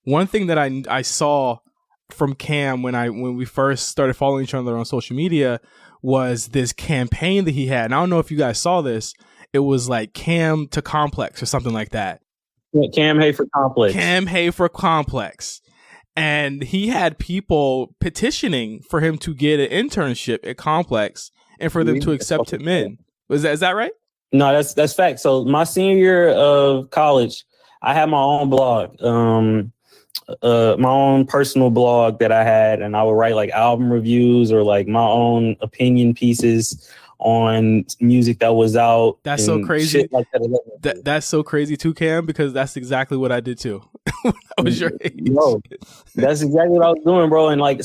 one thing that I saw from Cam when we first started following each other on social media was this campaign that he had. And I don't know if you guys saw this. It was like Cam to Complex or something like that. Yeah, Cam Hay for Complex. Cam Hay for Complex. And he had people petitioning for him to get an internship at Complex and for them to accept him in. Is that right? No, that's fact. So my senior year of college, I had my own blog, my own personal blog that I had, and I would write like album reviews or like my own opinion pieces on music that was out. That's so crazy. Shit like that. That's so crazy too, Cam, because that's exactly what I did too. When I was your age. Bro, that's exactly what I was doing, bro. And like,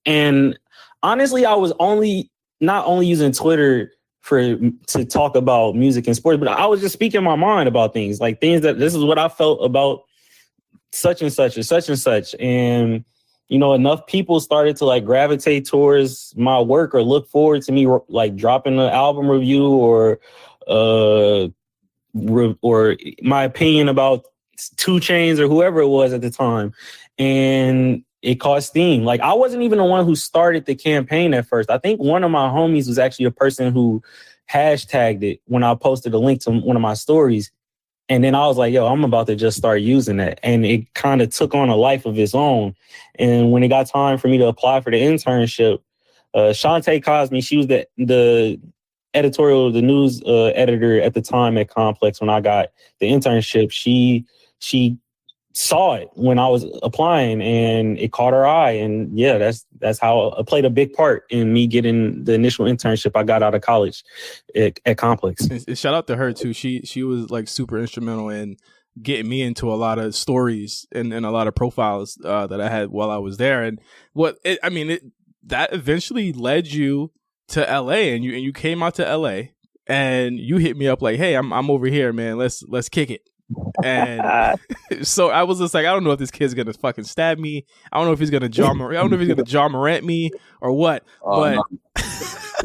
and honestly, I was not only using Twitter to talk about music and sports, but I was just speaking my mind about things, like things that this is what I felt about such and such and such and such. And, you know, enough people started to like gravitate towards my work or look forward to me like dropping an album review or my opinion about 2 Chainz or whoever it was at the time. And it caught steam. Like, I wasn't even the one who started the campaign at first. I think one of my homies was actually a person who hashtagged it when I posted a link to one of my stories. And then I was like, yo, I'm about to just start using that. And it kind of took on a life of its own. And when it got time for me to apply for the internship, Shantae Cosme, she was the editorial, the news editor at the time at Complex when I got the internship. She saw it when I was applying and it caught her eye. And yeah, that's how it played a big part in me getting the initial internship I got out of college at Complex. And shout out to her too. She was like super instrumental in getting me into a lot of stories and a lot of profiles that I had while I was there. And that eventually led you to LA, and you came out to LA and you hit me up like, hey, I'm over here, man. Let's kick it. And so I was just like, I don't know if this kid's gonna fucking stab me. I don't know if he's gonna John Morant me or what. But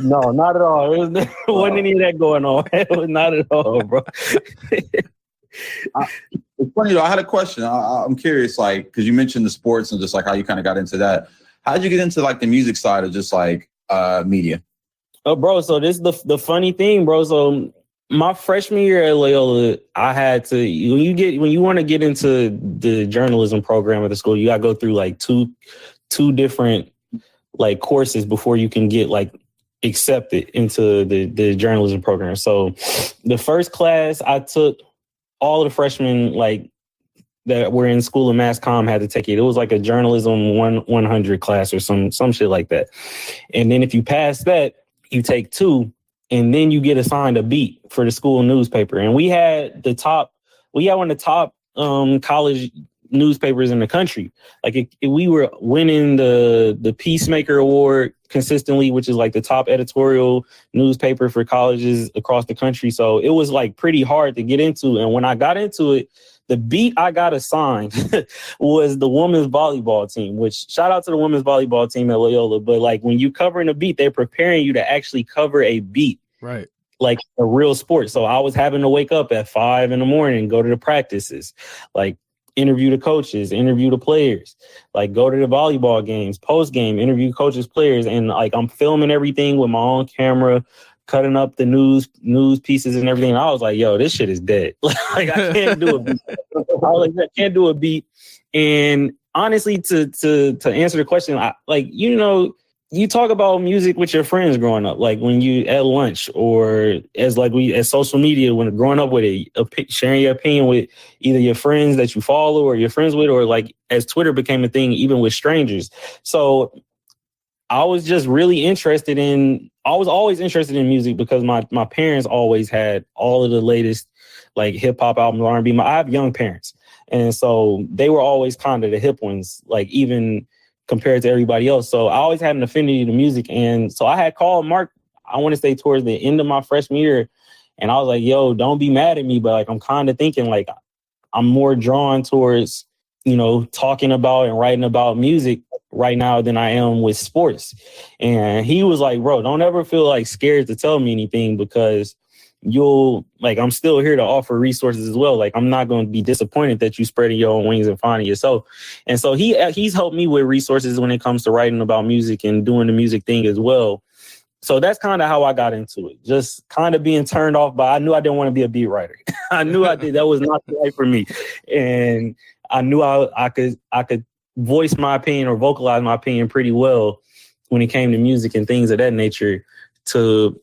no, not at all. It wasn't any of that going on. It was not at all, bro. It's funny though. I had a question. I'm curious, like, because you mentioned the sports and just like how you kind of got into that. How did you get into like the music side of just like media? Oh, bro. So this is the funny thing, bro. So my freshman year at Loyola, I had to, when you want to get into the journalism program at the school, you got to go through like two different like courses before you can get like accepted into the journalism program. So the first class I took, all of the freshmen like that were in School of Mass Comm had to take it. It was like a journalism 100 class or some shit like that. And then if you pass that, you take 2. And then you get assigned a beat for the school newspaper. And we had one of the top college newspapers in the country. Like we were winning the Peacemaker Award consistently, which is like the top editorial newspaper for colleges across the country. So it was like pretty hard to get into. And when I got into it, the beat I got assigned was the women's volleyball team, which shout out to the women's volleyball team at Loyola. But like when you covering a beat, they're preparing you to actually cover a beat. Right. Like a real sport. So I was having to wake up at 5 a.m, go to the practices, like interview the coaches, interview the players, like go to the volleyball games, post game, interview coaches, players. And like I'm filming everything with my own camera, cutting up the news pieces and everything. And I was like, yo, this shit is dead. Like I can't do a beat. I can't do a beat. And honestly, to answer the question, you talk about music with your friends growing up, like when you at lunch or as social media, when growing up with sharing your opinion with either your friends that you follow or your friends with, or like as Twitter became a thing, even with strangers. So I was just really I was always interested in music because my parents always had all of the latest like hip hop albums, R&B. I have young parents. And so they were always kind of the hip ones, like even compared to everybody else. So I always had an affinity to music. And so I had called Mark, I want to say towards the end of my freshman year. And I was like, yo, don't be mad at me. But like, I'm kind of thinking like I'm more drawn towards, talking about and writing about music right now than I am with sports. And he was like, bro, don't ever feel like scared to tell me anything because you'll like, I'm still here to offer resources as well. Like, I'm not going to be disappointed that you spreading your own wings and finding yourself. And so he's helped me with resources when it comes to writing about music and doing the music thing as well. So that's kind of how I got into it. Just kind of being turned off by, I knew I didn't want to be a beat writer. I knew that was not the right for me. And I knew I could voice my opinion or vocalize my opinion pretty well when it came to music and things of that nature, to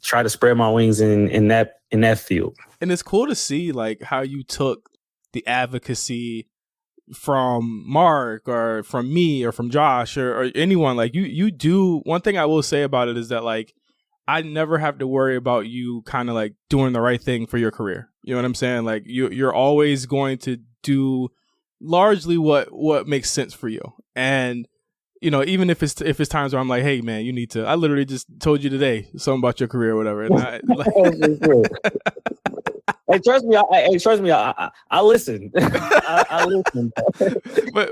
try to spread my wings in that field. And it's cool to see like how you took the advocacy from Mark or from me or from Josh or anyone. Like you do. One thing I will say about it is that like I never have to worry about you kind of like doing the right thing for your career. You know what I'm saying? Like you're always going to do largely what makes sense for you. And you know, even if it's times where I'm like, hey man, you need to, I literally just told you today something about your career or whatever. And Hey, trust me. I listen. I listen.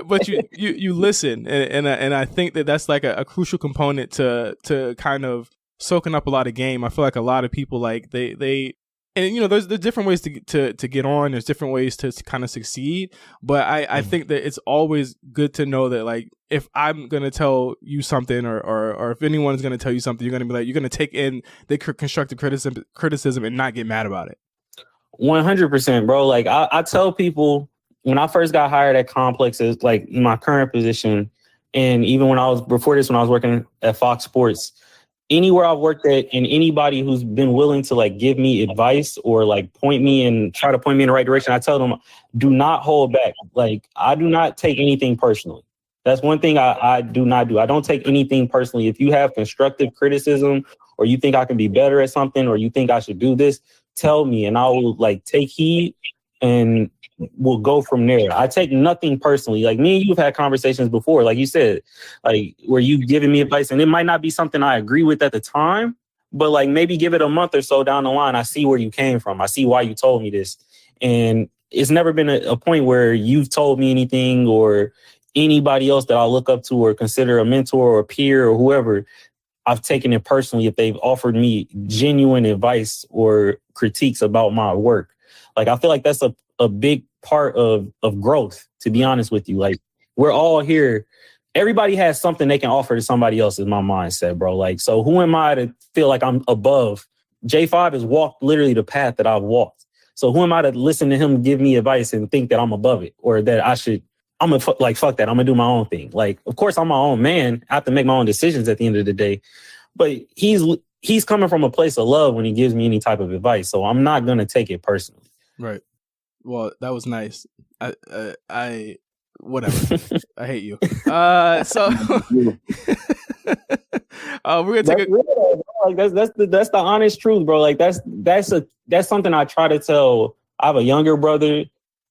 but you listen, and I think that's like a crucial component to kind of soaking up a lot of game. I feel like a lot of people like they and you know there's different ways to get on. There's different ways to kind of succeed, but I think that it's always good to know that like if I'm gonna tell you something or if anyone's gonna tell you something, you're gonna be like you're gonna take in the constructive criticism and not get mad about it. 100%, bro. Like I tell people when I first got hired at Complexes, like my current position, and even when I was working at Fox Sports, anywhere I've worked at, and anybody who's been willing to like give me advice or like try to point me in the right direction, I tell them, do not hold back. Like I do not take anything personally. That's one thing I do not do. I don't take anything personally. If you have constructive criticism or you think I can be better at something or you think I should do this, tell me and I will like take heed and we'll go from there. I take nothing personally. Like me and you've had conversations before, like you said, like where you giving me advice and it might not be something I agree with at the time, but like maybe give it a month or so down the line. I see where you came from. I see why you told me this. And it's never been a point where you've told me anything or anybody else that I look up to or consider a mentor or a peer or whoever, I've taken it personally if they've offered me genuine advice or critiques about my work. Like, I feel like that's a big part of growth, to be honest with you. Like, we're all here. Everybody has something they can offer to somebody else, is my mindset, bro. Like, so who am I to feel like I'm above? J5 has walked literally the path that I've walked. So who am I to listen to him give me advice and think that I'm above it or that I'm going to fuck that. I'm going to do my own thing. Like, of course, I'm my own man. I have to make my own decisions at the end of the day. But he's coming from a place of love when he gives me any type of advice. So I'm not going to take it personally. Right. Well, that was nice. I whatever. I hate you. So we're gonna take that's the honest truth, bro. Like that's something I try to tell. I have a younger brother,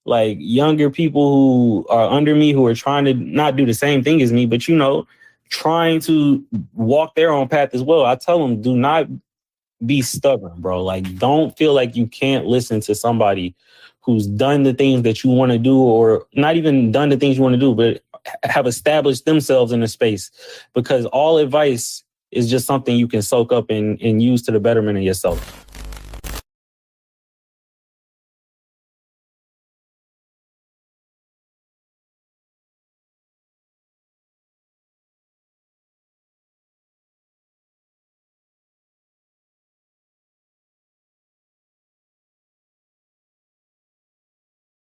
like younger people who are under me who are trying to not do the same thing as me, but trying to walk their own path as well. I tell them, do not be stubborn, bro. Like, don't feel like you can't listen to somebody who's done the things that you want to do, or not even done the things you want to do, but have established themselves in a space, because all advice is just something you can soak up and use to the betterment of yourself.